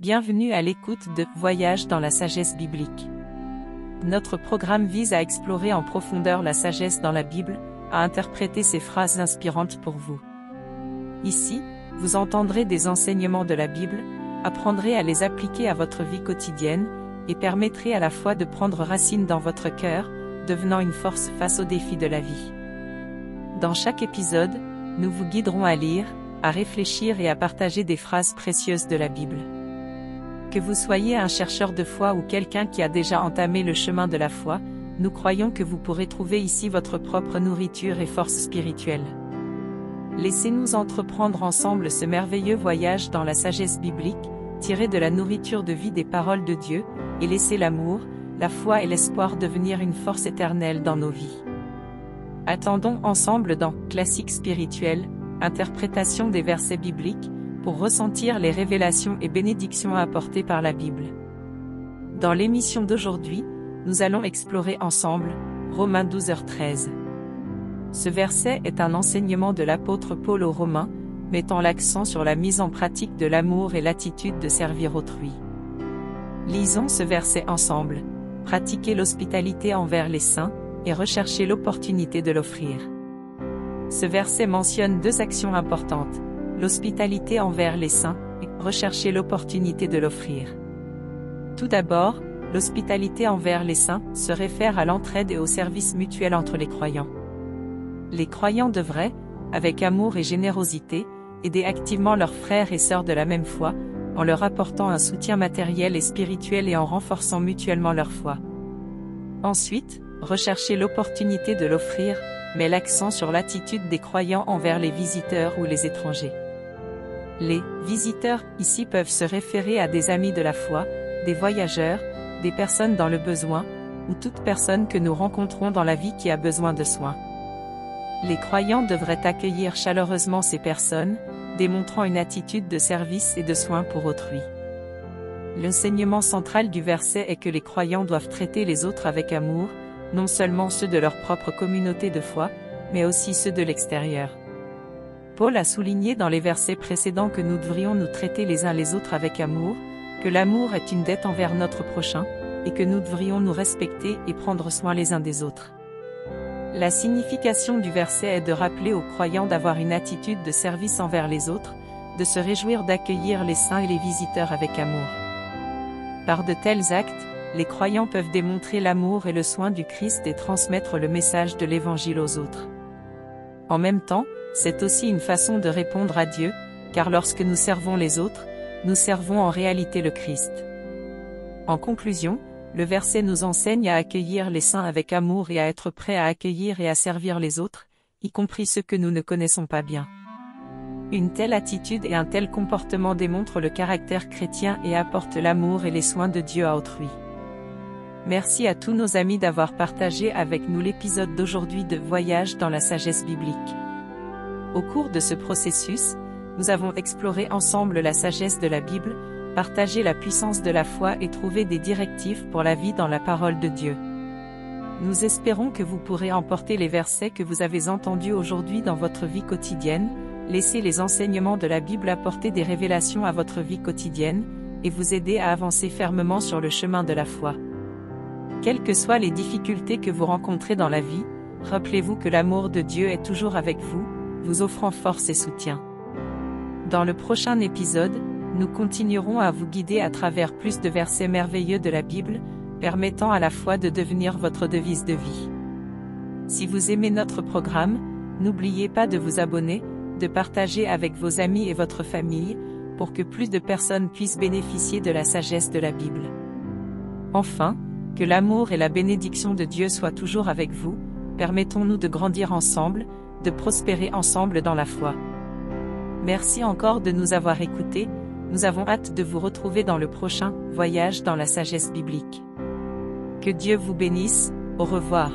Bienvenue à l'écoute de Voyage dans la sagesse biblique. Notre programme vise à explorer en profondeur la sagesse dans la Bible, à interpréter ces phrases inspirantes pour vous. Ici, vous entendrez des enseignements de la Bible, apprendrez à les appliquer à votre vie quotidienne, et permettrez à la fois de prendre racine dans votre cœur, devenant une force face aux défis de la vie. Dans chaque épisode, nous vous guiderons à lire, à réfléchir et à partager des phrases précieuses de la Bible. Que vous soyez un chercheur de foi ou quelqu'un qui a déjà entamé le chemin de la foi, nous croyons que vous pourrez trouver ici votre propre nourriture et force spirituelle. Laissez-nous entreprendre ensemble ce merveilleux voyage dans la sagesse biblique, tiré de la nourriture de vie des paroles de Dieu, et laissez l'amour, la foi et l'espoir devenir une force éternelle dans nos vies. Attendons ensemble dans Classique spirituel, interprétation des versets bibliques, pour ressentir les révélations et bénédictions apportées par la Bible. Dans l'émission d'aujourd'hui, nous allons explorer ensemble Romains 12h13. Ce verset est un enseignement de l'apôtre Paul aux Romains, mettant l'accent sur la mise en pratique de l'amour et l'attitude de servir autrui. Lisons ce verset ensemble. Pratiquez l'hospitalité envers les saints, et recherchez l'opportunité de l'offrir. Ce verset mentionne deux actions importantes. L'hospitalité envers les saints, et rechercher l'opportunité de l'offrir. Tout d'abord, l'hospitalité envers les saints se réfère à l'entraide et au service mutuel entre les croyants. Les croyants devraient, avec amour et générosité, aider activement leurs frères et sœurs de la même foi, en leur apportant un soutien matériel et spirituel et en renforçant mutuellement leur foi. Ensuite, rechercher l'opportunité de l'offrir, met l'accent sur l'attitude des croyants envers les visiteurs ou les étrangers. Les visiteurs ici peuvent se référer à des amis de la foi, des voyageurs, des personnes dans le besoin, ou toute personne que nous rencontrons dans la vie qui a besoin de soins. Les croyants devraient accueillir chaleureusement ces personnes, démontrant une attitude de service et de soin pour autrui. L'enseignement central du verset est que les croyants doivent traiter les autres avec amour, non seulement ceux de leur propre communauté de foi, mais aussi ceux de l'extérieur. Paul a souligné dans les versets précédents que nous devrions nous traiter les uns les autres avec amour, que l'amour est une dette envers notre prochain, et que nous devrions nous respecter et prendre soin les uns des autres. La signification du verset est de rappeler aux croyants d'avoir une attitude de service envers les autres, de se réjouir d'accueillir les saints et les visiteurs avec amour. Par de tels actes, les croyants peuvent démontrer l'amour et le soin du Christ et transmettre le message de l'Évangile aux autres. En même temps, c'est aussi une façon de répondre à Dieu, car lorsque nous servons les autres, nous servons en réalité le Christ. En conclusion, le verset nous enseigne à accueillir les saints avec amour et à être prêts à accueillir et à servir les autres, y compris ceux que nous ne connaissons pas bien. Une telle attitude et un tel comportement démontrent le caractère chrétien et apportent l'amour et les soins de Dieu à autrui. Merci à tous nos amis d'avoir partagé avec nous l'épisode d'aujourd'hui de Voyage dans la sagesse biblique. Au cours de ce processus, nous avons exploré ensemble la sagesse de la Bible, partagé la puissance de la foi et trouvé des directives pour la vie dans la parole de Dieu. Nous espérons que vous pourrez emporter les versets que vous avez entendus aujourd'hui dans votre vie quotidienne, laisser les enseignements de la Bible apporter des révélations à votre vie quotidienne, et vous aider à avancer fermement sur le chemin de la foi. Quelles que soient les difficultés que vous rencontrez dans la vie, rappelez-vous que l'amour de Dieu est toujours avec vous, vous offrant force et soutien. Dans le prochain épisode, nous continuerons à vous guider à travers plus de versets merveilleux de la Bible, permettant à la foi de devenir votre devise de vie. Si vous aimez notre programme, n'oubliez pas de vous abonner, de partager avec vos amis et votre famille, pour que plus de personnes puissent bénéficier de la sagesse de la Bible. Enfin, que l'amour et la bénédiction de Dieu soient toujours avec vous, permettons-nous de grandir ensemble, de prospérer ensemble dans la foi. Merci encore de nous avoir écoutés, nous avons hâte de vous retrouver dans le prochain Voyage dans la sagesse biblique. Que Dieu vous bénisse, au revoir.